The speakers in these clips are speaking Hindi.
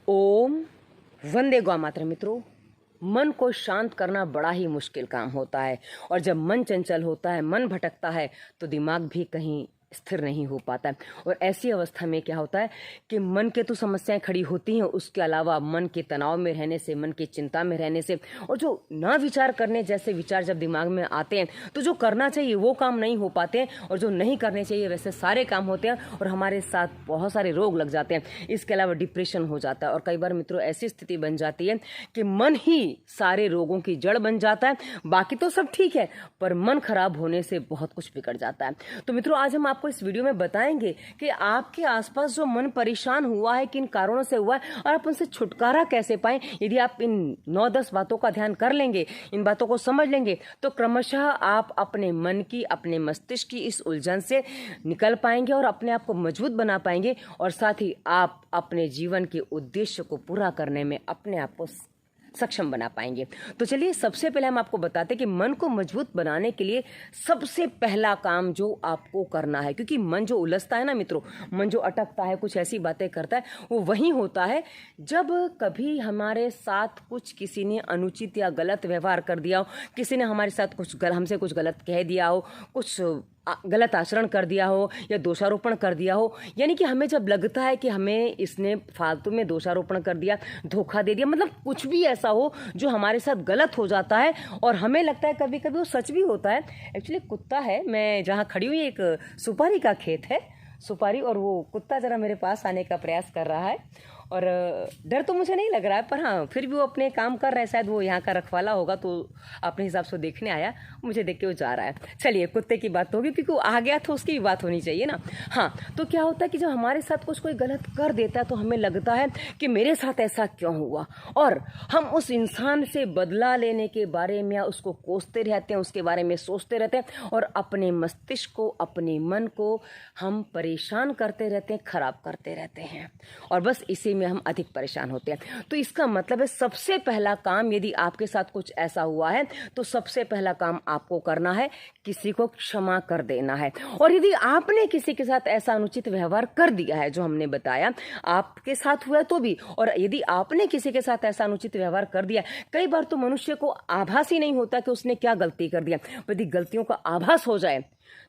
ओम वंदे गौ मातरम। मित्रों, मन को शांत करना बड़ा ही मुश्किल काम होता है और जब मन चंचल होता है, मन भटकता है तो दिमाग भी कहीं स्थिर नहीं हो पाता है। और ऐसी अवस्था में क्या होता है कि मन के तो समस्याएं खड़ी होती हैं, उसके अलावा मन के तनाव में रहने से, मन की चिंता में रहने से, और जो ना विचार करने जैसे विचार जब दिमाग में आते हैं तो जो करना चाहिए वो काम नहीं हो पाते हैं और जो नहीं करने चाहिए वैसे सारे काम होते हैं और हमारे साथ बहुत सारे रोग लग जाते हैं। इसके अलावा डिप्रेशन हो जाता है और कई बार मित्रों ऐसी स्थिति बन जाती है कि मन ही सारे रोगों की जड़ बन जाता है। बाकी तो सब ठीक है पर मन खराब होने से बहुत कुछ बिगड़ जाता है। तो मित्रों, आज हम आपको इस वीडियो में बताएंगे कि आपके आसपास जो मन परेशान हुआ है, किन कारणों से हुआ है और आप उनसे छुटकारा कैसे पाएं। यदि आप इन 9-10 बातों का ध्यान कर लेंगे, इन बातों को समझ लेंगे, तो क्रमशः आप अपने मन की, अपने मस्तिष्क की इस उलझन से निकल पाएंगे और अपने आप को मजबूत बना पाएंगे और साथ ही आप अपने जीवन के उद्देश्य को पूरा करने में अपने आप को सक्षम बना पाएंगे। तो चलिए, सबसे पहले हम आपको बताते हैं कि मन को मजबूत बनाने के लिए सबसे पहला काम जो आपको करना है, क्योंकि मन जो उलझता है ना मित्रों, मन जो अटकता है, कुछ ऐसी बातें करता है, वो वही होता है जब कभी हमारे साथ कुछ किसी ने अनुचित या गलत व्यवहार कर दिया हो, किसी ने हमारे साथ हमसे कुछ गलत कह दिया हो, कुछ गलत आचरण कर दिया हो या दोषारोपण कर दिया हो। यानी कि हमें जब लगता है कि हमें इसने फालतू में दोषारोपण कर दिया, धोखा दे दिया, मतलब कुछ भी ऐसा हो जो हमारे साथ गलत हो जाता है और हमें लगता है कभी कभी वो सच भी होता है। एक्चुअली कुत्ता है, मैं जहाँ खड़ी हुई एक सुपारी का खेत है, सुपारी, और वो कुत्ता ज़रा मेरे पास आने का प्रयास कर रहा है और डर तो मुझे नहीं लग रहा है, पर हाँ फिर भी वो अपने काम कर रहा है। शायद वो यहाँ का रखवाला होगा तो अपने हिसाब से देखने आया, मुझे देख के वो जा रहा है। चलिए, कुत्ते की बात होगी क्योंकि वो आ गया तो उसकी भी बात होनी चाहिए ना। हाँ, तो क्या होता है कि जब हमारे साथ कुछ कोई गलत कर देता है तो हमें लगता है कि मेरे साथ ऐसा क्यों हुआ, और हम उस इंसान से बदला लेने के बारे में उसको कोसते रहते हैं, उसके बारे में सोचते रहते हैं और अपने मस्तिष्क को, अपने मन को हम परेशान करते रहते हैं, खराब करते रहते हैं और बस इसी में हम अधिक परेशान होते हैं। तो इसका मतलब है सबसे पहला काम, यदि आपके साथ कुछ ऐसा हुआ है तो सबसे पहला काम आपको करना है किसी को क्षमा कर देना है। और यदि आपने किसी के साथ ऐसा अनुचित व्यवहार कर दिया है जो हमने बताया, आपके साथ हुआ तो भी, और यदि आपने किसी के साथ ऐसा अनुचित व्यवहार कर दिया, कई बार तो मनुष्य को आभास ही नहीं होता कि उसने क्या गलती कर दिया। यदि गलतियों का आभास हो जाए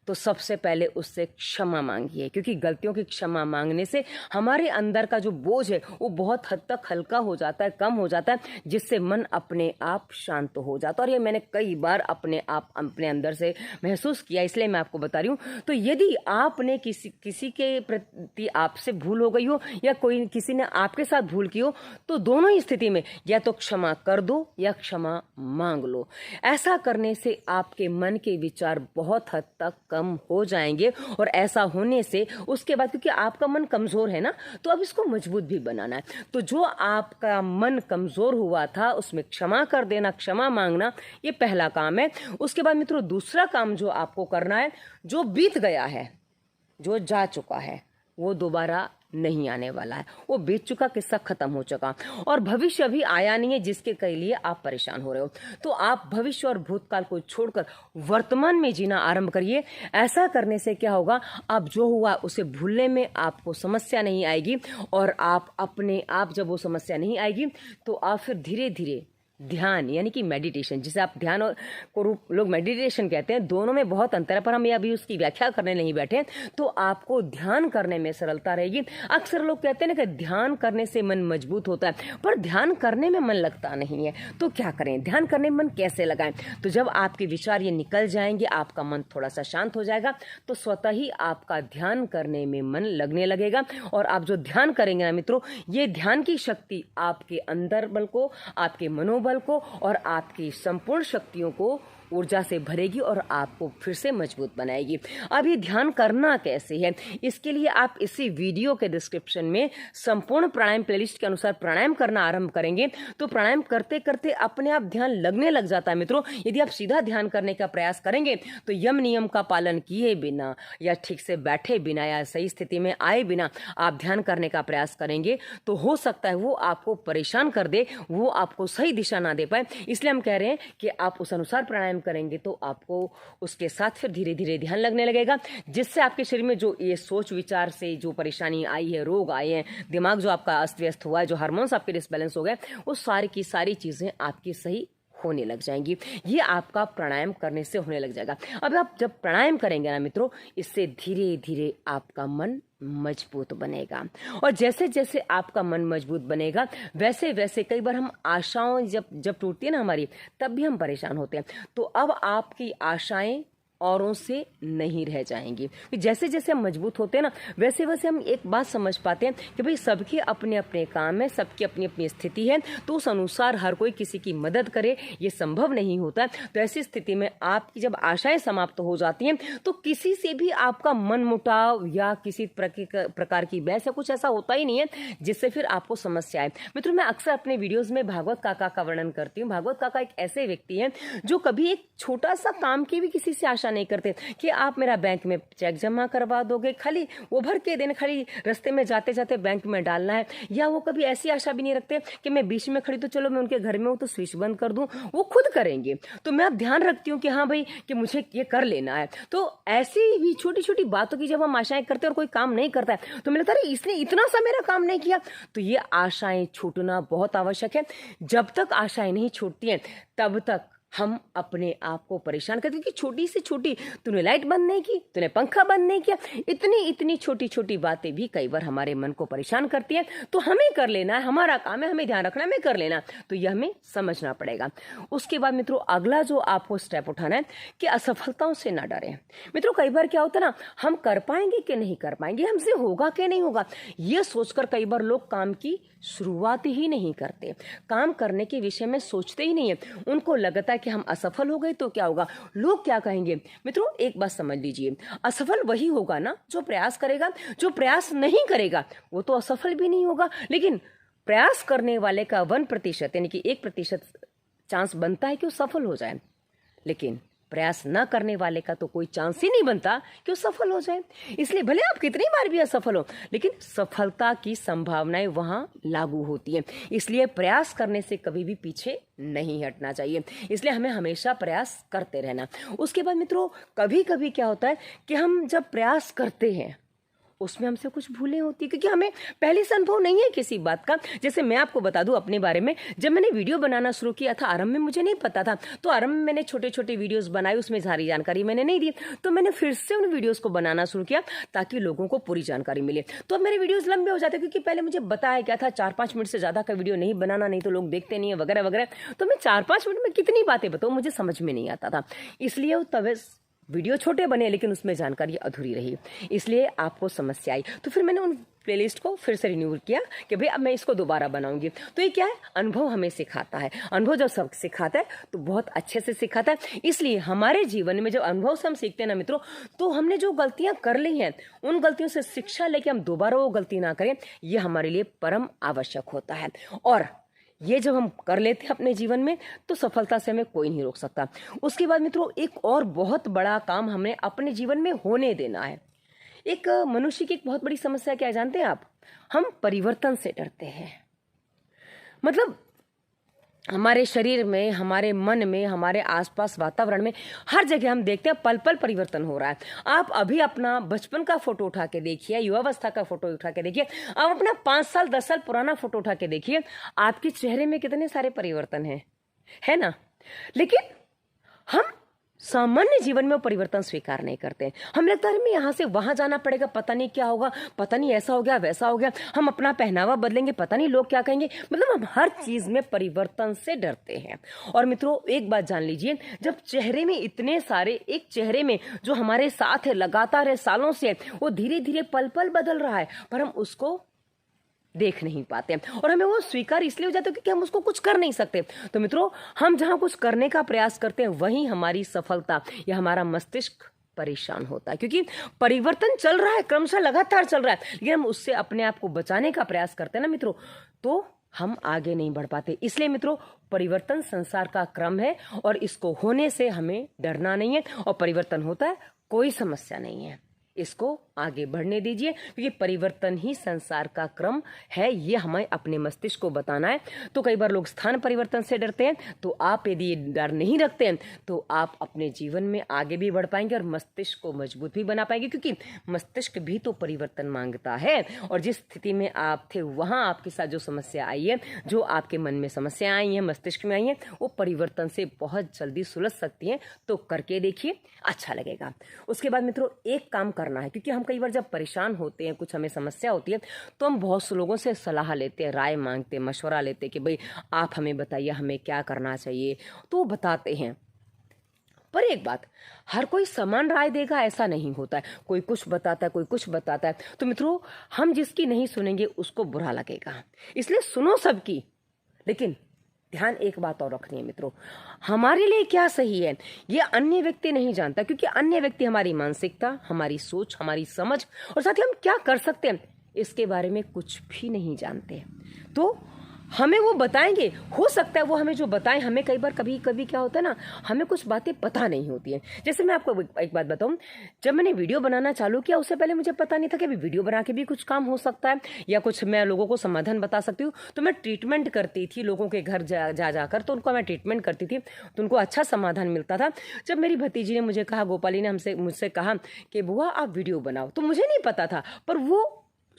तो सबसे पहले उससे क्षमा मांगिए, क्योंकि गलतियों की क्षमा मांगने से हमारे अंदर का जो बोझ है वो बहुत हद तक हल्का हो जाता है, कम हो जाता है, जिससे मन अपने आप शांत हो जाता है। और ये मैंने कई बार अपने अंदर से महसूस किया, इसलिए मैं आपको बता रही हूँ। तो यदि आपने किसी के प्रति आपसे भूल हो गई हो या किसी ने आपके साथ भूल की हो, तो दोनों ही स्थिति में या तो क्षमा कर दो या क्षमा मांग लो। ऐसा करने से आपके मन के विचार बहुत हद तक कम हो जाएंगे और ऐसा होने से उसके बाद, क्योंकि आपका मन कमजोर है ना, तो अब इसको मजबूत भी बनाना है। तो जो आपका मन कमजोर हुआ था उसमें क्षमा कर देना, क्षमा मांगना, ये पहला काम है। उसके बाद मित्रों, दूसरा काम जो आपको करना है, जो बीत गया है, जो जा चुका है, वो दोबारा नहीं आने वाला है, वो बीत चुका किस्सा खत्म हो चुका, और भविष्य अभी आया नहीं है जिसके के लिए आप परेशान हो रहे हो। तो आप भविष्य और भूतकाल को छोड़कर वर्तमान में जीना आरंभ करिए। ऐसा करने से क्या होगा, अब जो हुआ उसे भूलने में आपको समस्या नहीं आएगी और आप अपने आप, जब वो समस्या नहीं आएगी तो आप फिर धीरे धीरे ध्यान, यानी कि मेडिटेशन, जिसे आप ध्यान को रूप लोग मेडिटेशन कहते हैं, दोनों में बहुत अंतर है, पर हम ये अभी उसकी व्याख्या करने नहीं बैठे। तो आपको ध्यान करने में सरलता रहेगी। अक्सर लोग कहते हैं ना कि ध्यान करने से मन मजबूत होता है, पर ध्यान करने में मन लगता नहीं है। तो क्या करें, ध्यान करने में मन कैसे लगाएं? तो जब आपके विचार ये निकल जाएंगे, आपका मन थोड़ा सा शांत हो जाएगा, तो स्वतः ही आपका ध्यान करने में मन लगने लगेगा। और आप जो ध्यान करेंगे ना मित्रों, ये ध्यान की शक्ति आपके अंदर बल को, आपके मनोबल को और आपकी संपूर्ण शक्तियों को ऊर्जा से भरेगी और आपको फिर से मजबूत बनाएगी। अब ये ध्यान करना कैसे है, इसके लिए आप इसी वीडियो के डिस्क्रिप्शन में संपूर्ण प्राणायाम प्लेलिस्ट के अनुसार प्राणायाम करना आरंभ करेंगे। तो प्राणायाम करते करते अपने आप ध्यान लगने लग जाता है मित्रों। यदि आप सीधा ध्यान करने का प्रयास करेंगे तो यम नियम का पालन किए बिना या ठीक से बैठे बिना या सही स्थिति में आए बिना आप ध्यान करने का प्रयास करेंगे तो हो सकता है वो आपको परेशान कर दे, वो आपको सही दिशा ना दे पाए। इसलिए हम कह रहे हैं कि आप उस अनुसार प्राणायाम प्राणायाम करेंगे तो आपको उसके साथ फिर धीरे धीरे ध्यान लगने लगेगा, जिससे आपके शरीर में जो ये सोच विचार से जो परेशानी आई है, रोग आए हैं, दिमाग जो आपका अस्त व्यस्त हुआ है, जो हार्मोन्स आपके डिसबैलेंस हो गए, वो सारी की सारी चीज़ें आपकी सही होने लग जाएंगी। ये आपका प्राणायाम करने से होने लग जाएगा। अब आप जब प्राणायाम करेंगे ना मित्रों, इससे धीरे धीरे आपका मन मजबूत बनेगा, और जैसे जैसे आपका मन मजबूत बनेगा वैसे वैसे कई बार हम आशाओं जब टूटती है ना हमारी, तब भी हम परेशान होते हैं। तो अब आपकी आशाएं औरों से नहीं रह जाएंगी। जैसे जैसे हम मजबूत होते हैं ना, वैसे वैसे हम एक बात समझ पाते हैं कि भाई सबके अपने अपने काम है, सबकी अपनी अपनी स्थिति है, तो उस अनुसार हर कोई किसी की मदद करे ये संभव नहीं होता। तो ऐसी स्थिति में आपकी जब आशाएं समाप्त हो जाती हैं तो किसी से भी आपका मन मुटाव या किसी प्रकार की बहस या कुछ ऐसा होता ही नहीं है जिससे फिर आपको समस्या आए। मित्रों, मैं अक्सर अपने वीडियोज में भागवत काका का वर्णन करती हूँ। भागवत काका एक ऐसे व्यक्ति हैं जो कभी एक छोटा सा काम की भी किसी से नहीं करते कि आप मेरा बैंक में चेक जमा करवा दोगे, खाली वो भर के देना, खाली रास्ते में जाते जाते बैंक में डालना है। या वो कभी ऐसी आशा भी नहीं रखते कि मैं बीच में खड़ी तो चलो मैं उनके घर में हूं तो स्विच बंद कर दूं, वो खुद करेंगे। तो मैं अब ध्यान रखती हूँ कि हाँ भाई कि मुझे ये कर लेना है। तो ऐसी भी छोटी छोटी बातों की जब हम आशाएं करते हैं और कोई काम नहीं करता है तो मिलता है इसने इतना सा मेरा काम नहीं किया। तो ये आशाएं छूटना बहुत आवश्यक है। जब तक आशाएं नहीं छूटती हैं तब तक हम अपने आप को परेशान करते हैं कि छोटी से छोटी, तूने लाइट बंद नहीं की, तूने पंखा बंद नहीं किया, इतनी इतनी छोटी छोटी बातें भी कई बार हमारे मन को परेशान करती हैं। तो हमें कर लेना है, हमारा काम है, हमें ध्यान रखना है, हमें कर लेना। तो यह हमें समझना पड़ेगा। उसके बाद मित्रों अगला जो आपको स्टेप उठाना है कि असफलताओं से ना डरें। मित्रों कई बार क्या होता है ना, हम कर पाएंगे कि नहीं कर पाएंगे, हमसे होगा कि नहीं होगा, ये सोचकर कई बार लोग काम की शुरुआत ही नहीं करते, काम करने के विषय में सोचते ही नहीं है। उनको लगता है कि हम असफल हो गए तो क्या होगा, लोग क्या कहेंगे। मित्रों एक बात समझ लीजिए, असफल वही होगा ना जो प्रयास करेगा। जो प्रयास नहीं करेगा वो तो असफल भी नहीं होगा। लेकिन प्रयास करने वाले का 1% यानी कि 1% चांस बनता है कि वो सफल हो जाए, लेकिन प्रयास न करने वाले का तो कोई चांस ही नहीं बनता कि वो सफल हो जाए। इसलिए भले आप कितनी बार भी असफल हो, लेकिन सफलता की संभावनाएं वहां लागू होती है। इसलिए प्रयास करने से कभी भी पीछे नहीं हटना चाहिए। इसलिए हमें हमेशा प्रयास करते रहना। उसके बाद मित्रों कभी कभी क्या होता है कि हम जब प्रयास करते हैं उसमें हमसे कुछ भूलें होती है, क्योंकि हमें पहले से अनुभव नहीं है किसी बात का। जैसे मैं आपको बता दूं अपने बारे में, जब मैंने वीडियो बनाना शुरू किया था, आरंभ में मुझे नहीं पता था, तो आरंभ में मैंने छोटे छोटे वीडियोस बनाए, उसमें सारी जानकारी मैंने नहीं दी। तो मैंने फिर से उन वीडियोस को बनाना शुरू किया ताकि लोगों को पूरी जानकारी मिले। तो अब मेरे वीडियोज लंबे हो जाते, क्योंकि पहले मुझे बताया गया था 4-5 मिनट से ज्यादा का वीडियो नहीं बनाना, नहीं तो लोग देखते नहीं है वगैरह वगैरह। तो मैं 4-5 मिनट में कितनी बातें बताऊँ, मुझे समझ में नहीं आता था। इसलिए तब वीडियो छोटे बने लेकिन उसमें जानकारी अधूरी रही, इसलिए आपको समस्या आई। तो फिर मैंने उन प्लेलिस्ट को फिर से रिन्यू किया कि भाई अब मैं इसको दोबारा बनाऊंगी। तो ये क्या है, अनुभव हमें सिखाता है। अनुभव जब सब सिखाता है तो बहुत अच्छे से सिखाता है। इसलिए हमारे जीवन में जब अनुभव से हम सीखते हैं ना मित्रों, तो हमने जो गलतियां कर ली हैं उन गलतियों से शिक्षा लेके हम दोबारा वो गलती ना करें, ये हमारे लिए परम आवश्यक होता है। और ये जब हम कर लेते हैं अपने जीवन में तो सफलता से हमें कोई नहीं रोक सकता। उसके बाद मित्रों एक और बहुत बड़ा काम हमें अपने जीवन में होने देना है। एक मनुष्य की एक बहुत बड़ी समस्या क्या है जानते हैं आप, हम परिवर्तन से डरते हैं। मतलब हमारे शरीर में, हमारे मन में, हमारे आसपास वातावरण में हर जगह हम देखते हैं पल पल परिवर्तन हो रहा है। आप अभी अपना बचपन का फोटो उठा के देखिए, युवावस्था का फोटो उठा के देखिए, आप अपना 5 साल 10 साल पुराना फोटो उठा के देखिए, आपके चेहरे में कितने सारे परिवर्तन है ना। लेकिन हम सामान्य जीवन में वो परिवर्तन स्वीकार नहीं करते। हमें लगता है यहाँ से वहां जाना पड़ेगा, पता नहीं क्या होगा, पता नहीं ऐसा हो गया वैसा हो गया, हम अपना पहनावा बदलेंगे, पता नहीं लोग क्या कहेंगे। मतलब हम हर चीज में परिवर्तन से डरते हैं। और मित्रों एक बात जान लीजिए, जब चेहरे में इतने सारे, एक चेहरे में जो हमारे साथ है लगातार है सालों से, वो धीरे धीरे पल पल बदल रहा है, पर हम उसको देख नहीं पाते और हमें वो स्वीकार इसलिए हो जाता है क्योंकि हम उसको कुछ कर नहीं सकते। तो मित्रों हम जहां कुछ करने का प्रयास करते हैं वहीं हमारी सफलता या हमारा मस्तिष्क परेशान होता है, क्योंकि परिवर्तन चल रहा है, क्रमशः लगातार चल रहा है, लेकिन हम उससे अपने आप को बचाने का प्रयास करते हैं ना मित्रों, तो हम आगे नहीं बढ़ पाते। इसलिए मित्रों परिवर्तन संसार का क्रम है और इसको होने से हमें डरना नहीं है, और परिवर्तन होता है कोई समस्या नहीं है। इसको आगे बढ़ने दीजिए, क्योंकि परिवर्तन ही संसार का क्रम है, ये हमें अपने मस्तिष्क को बताना है। तो कई बार लोग स्थान परिवर्तन से डरते हैं, तो आप यदि ये डर नहीं रखते हैं तो आप अपने जीवन में आगे भी बढ़ पाएंगे और मस्तिष्क को मजबूत भी बना पाएंगे, क्योंकि मस्तिष्क भी तो परिवर्तन मांगता है। और जिस स्थिति में आप थे वहां आपके साथ जो समस्या आई है, जो आपके मन में समस्या आई है, मस्तिष्क में आई है, वो परिवर्तन से बहुत जल्दी सुलझ सकती हैं। तो करके देखिए, अच्छा लगेगा। उसके बाद मित्रों एक काम करना है, क्योंकि हम कई बार जब परेशान होते हैं, कुछ हमें समस्या होती है, तो हम बहुत से लोगों से सलाह लेते हैं, राय मांगते हैं, मशवरा लेते हैं कि भाई आप हमें बताइए हमें क्या करना चाहिए, तो वो बताते हैं। पर एक बात, हर कोई समान राय देगा ऐसा नहीं होता है, कोई कुछ बताता है, कोई कुछ बताता है। तो मित्रों हम जिसकी नहीं सुनेंगे उसको बुरा लगेगा, इसलिए सुनो सबकी, लेकिन ध्यान एक बात और रखनी है मित्रों, हमारे लिए क्या सही है ये अन्य व्यक्ति नहीं जानता, क्योंकि अन्य व्यक्ति हमारी मानसिकता, हमारी सोच, हमारी समझ और साथ ही हम क्या कर सकते हैं इसके बारे में कुछ भी नहीं जानते। तो हमें वो बताएंगे, हो सकता है वो हमें जो बताएं, हमें कई बार कभी कभी क्या होता है ना, हमें कुछ बातें पता नहीं होती हैं। जैसे मैं आपको एक बात बताऊं, जब मैंने वीडियो बनाना चालू किया उससे पहले मुझे पता नहीं था कि अभी वीडियो बना के भी कुछ काम हो सकता है या कुछ मैं लोगों को समाधान बता सकती हूँ। तो मैं ट्रीटमेंट करती थी लोगों के घर जा जाकर, तो उनको मैं ट्रीटमेंट करती थी, तो उनको अच्छा समाधान मिलता था। जब मेरी भतीजी ने मुझे कहा, गोपाली ने मुझसे कहा कि बुआ आप वीडियो बनाओ, तो मुझे नहीं पता था, पर वो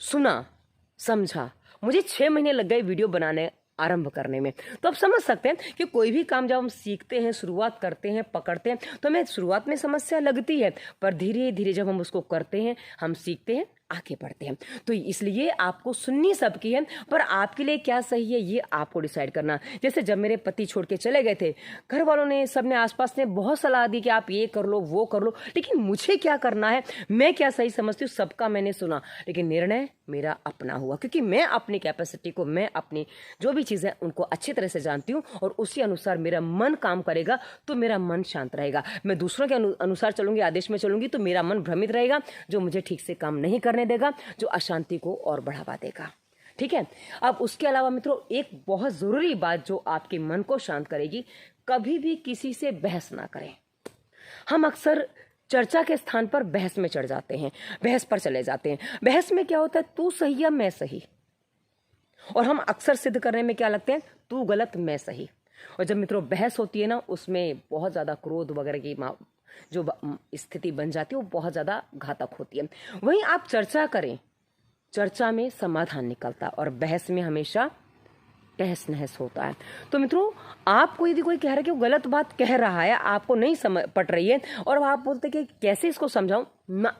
सुना, समझा। मुझे 6 महीने लग गए वीडियो बनाने आरंभ करने में। तो आप समझ सकते हैं कि कोई भी काम जब हम सीखते हैं, शुरुआत करते हैं, पकड़ते हैं, तो हमें शुरुआत में समस्या लगती है, पर धीरे धीरे जब हम उसको करते हैं, हम सीखते हैं, आगे बढ़ते हैं। तो इसलिए आपको सुननी सबकी है, पर आपके लिए क्या सही है ये आपको डिसाइड करना। जैसे जब मेरे पति छोड़ के चले गए थे, घर वालों ने, सबने, आसपास ने बहुत सलाह दी कि आप ये कर लो, वो कर लो, लेकिन मुझे क्या करना है, मैं क्या सही समझती हूँ, सबका मैंने सुना, लेकिन निर्णय मेरा अपना हुआ, क्योंकि मैं अपनी कैपेसिटी को, मैं अपनी जो भी चीज़ें उनको अच्छी तरह से जानती हूँ और उसी अनुसार मेरा मन काम करेगा तो मेरा मन शांत रहेगा। मैं दूसरों के अनुसार चलूंगी, आदेश में चलूंगी, तो मेरा मन भ्रमित रहेगा, जो मुझे ठीक से काम नहीं करने देगा, जो अशांति को और बढ़ावा देगा। ठीक है। अब उसके अलावा मित्रों एक बहुत जरूरी बात जो आपके मन को शांत करेगी, कभी भी किसी से बहस ना करें। हम अक्सर चर्चा के स्थान पर बहस में चढ़ जाते हैं, बहस पर चले जाते हैं। बहस में क्या होता है, तू सही या मैं सही, और हम अक्सर सिद्ध करने में क्या लगते हैं, तू गलत मैं सही। और जब मित्रों बहस होती है ना, उसमें बहुत ज्यादा क्रोध वगैरह की जो स्थिति बन जाती है वो बहुत ज्यादा घातक होती है। वहीं आप चर्चा करें, चर्चा में समाधान निकलता है और बहस में हमेशा तहस नहस होता है। तो मित्रों आपको यदि कोई कह रहा है कि वो गलत बात कह रहा है, आपको नहीं समझ पट रही है और आप बोलते कि कैसे इसको समझाऊं, ना,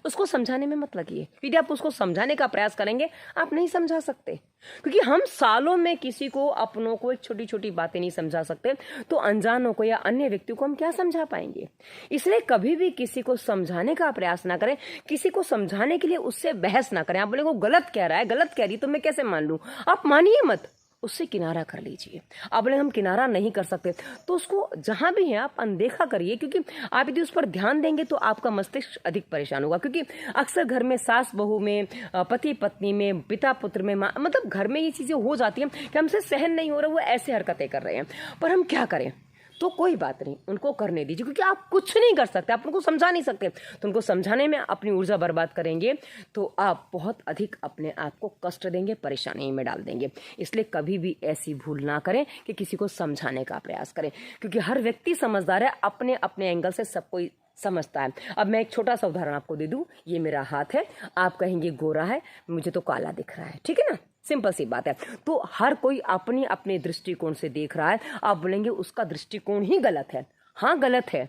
उसको समझाने में मत लगिए। यदि आप उसको समझाने का प्रयास करेंगे आप नहीं समझा सकते, क्योंकि हम सालों में किसी को, अपनों को, एक छोटी छोटी बातें नहीं समझा सकते, तो अनजानों को या अन्य व्यक्तियों को हम क्या समझा पाएंगे। इसलिए कभी भी किसी को समझाने का प्रयास ना करें, किसी को समझाने के लिए उससे बहस ना करें। आप बोले वो गलत कह रहा है, गलत कह रही, तो मैं कैसे मान लूं, आप मानिए मत, उससे किनारा कर लीजिए। आप बोले हम किनारा नहीं कर सकते, तो उसको जहां भी है आप अनदेखा करिए, क्योंकि आप यदि उस पर ध्यान देंगे तो आपका मस्तिष्क अधिक परेशान होगा। क्योंकि अक्सर घर में सास बहू में, पति पत्नी में, पिता पुत्र में, मतलब घर में ये चीजें हो जाती हैं कि हमसे सहन नहीं हो रहा, वो ऐसे हरकतें कर रहे हैं, पर हम क्या करें। तो कोई बात नहीं, उनको करने दीजिए, क्योंकि आप कुछ नहीं कर सकते, आप उनको समझा नहीं सकते। तो उनको समझाने में अपनी ऊर्जा बर्बाद करेंगे तो आप बहुत अधिक अपने आप को कष्ट देंगे, परेशानी में डाल देंगे। इसलिए कभी भी ऐसी भूल ना करें कि किसी को समझाने का प्रयास करें, क्योंकि हर व्यक्ति समझदार है, अपने अपने एंगल से सब कोई समझता है। अब मैं एक छोटा सा उदाहरण आपको दे दूं, ये मेरा हाथ है, आप कहेंगे गोरा है, मुझे तो काला दिख रहा है, ठीक है ना, सिंपल सी बात है। तो हर कोई अपनी अपने दृष्टिकोण से देख रहा है, आप बोलेंगे उसका दृष्टिकोण ही गलत है। हाँ गलत है,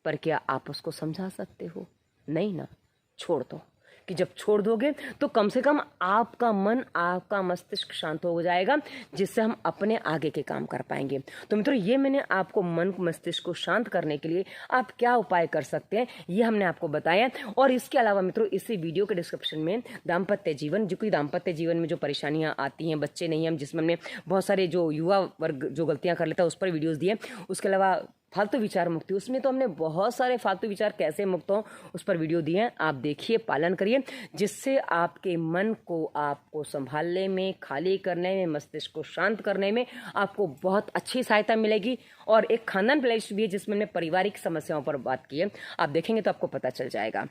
पर क्या आप उसको समझा सकते हो, नहीं ना, छोड़ दो। कि जब छोड़ दोगे तो कम से कम आपका मन, आपका मस्तिष्क शांत हो जाएगा, जिससे हम अपने आगे के काम कर पाएंगे। तो मित्रों ये मैंने आपको मन मस्तिष्क को शांत करने के लिए आप क्या उपाय कर सकते हैं ये हमने आपको बताया। और इसके अलावा मित्रों इसी वीडियो के डिस्क्रिप्शन में दाम्पत्य जीवन, जो कि दाम्पत्य जीवन में जो परेशानियां आती हैं, बच्चे नहीं हम, जिसमें हमने बहुत सारे जो युवा वर्ग जो गलतियां कर लेता है उस पर वीडियोस दिए। उसके अलावा फालतू विचार मुक्ति, उसमें तो हमने बहुत सारे फालतू विचार कैसे मुक्त हो उस पर वीडियो दिए हैं, आप देखिए, पालन करिए, जिससे आपके मन को, आपको संभालने में, खाली करने में, मस्तिष्क को शांत करने में आपको बहुत अच्छी सहायता मिलेगी। और एक खानदान प्लेलिस्ट भी है जिसमें हमने पारिवारिक समस्याओं पर बात की है, आप देखेंगे तो आपको पता चल जाएगा।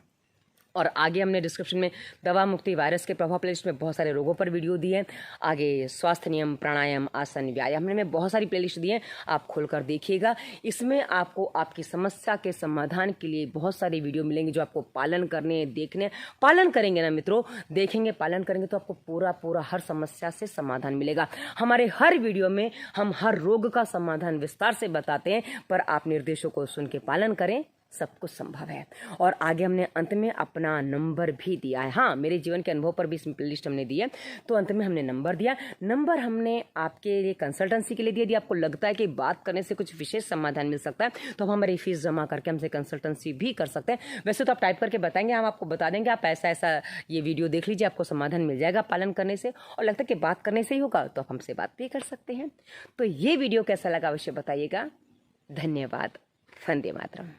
और आगे हमने डिस्क्रिप्शन में दवा मुक्ति वायरस के प्रभाव प्लेलिस्ट में बहुत सारे रोगों पर वीडियो दिए हैं। आगे स्वास्थ्य नियम, प्राणायाम, आसन, व्यायाम में बहुत सारी प्लेलिस्ट दी हैं, आप खोलकर देखिएगा। इसमें आपको आपकी समस्या के समाधान के लिए बहुत सारी वीडियो मिलेंगे जो आपको पालन करने, देखने, पालन करेंगे ना मित्रों, देखेंगे, पालन करेंगे तो आपको पूरा हर समस्या से समाधान मिलेगा। हमारे हर वीडियो में हम हर रोग का समाधान विस्तार से बताते हैं, पर आप निर्देशों को सुन के पालन करें, सब कुछ संभव है। और आगे हमने अंत में अपना नंबर भी दिया है। हाँ, मेरे जीवन के अनुभव पर भी इसमें प्लेलिस्ट हमने दी है, तो अंत में हमने नंबर दिया। नंबर हमने आपके लिए कंसल्टेंसी के लिए दिया। यदि आपको लगता है कि बात करने से कुछ विशेष समाधान मिल सकता है तो आप हमारी फीस जमा करके हमसे कंसल्टेंसी भी कर सकते हैं। वैसे तो आप टाइप करके बताएंगे, हम आपको बता देंगे, आप ऐसा ऐसा ये वीडियो देख लीजिए, आपको समाधान मिल जाएगा पालन करने से, और लगता है कि बात करने से ही होगा तो आप हमसे बात भी कर सकते हैं। तो ये वीडियो कैसा लगा अवश्य बताइएगा। धन्यवाद। वंदे मातरम।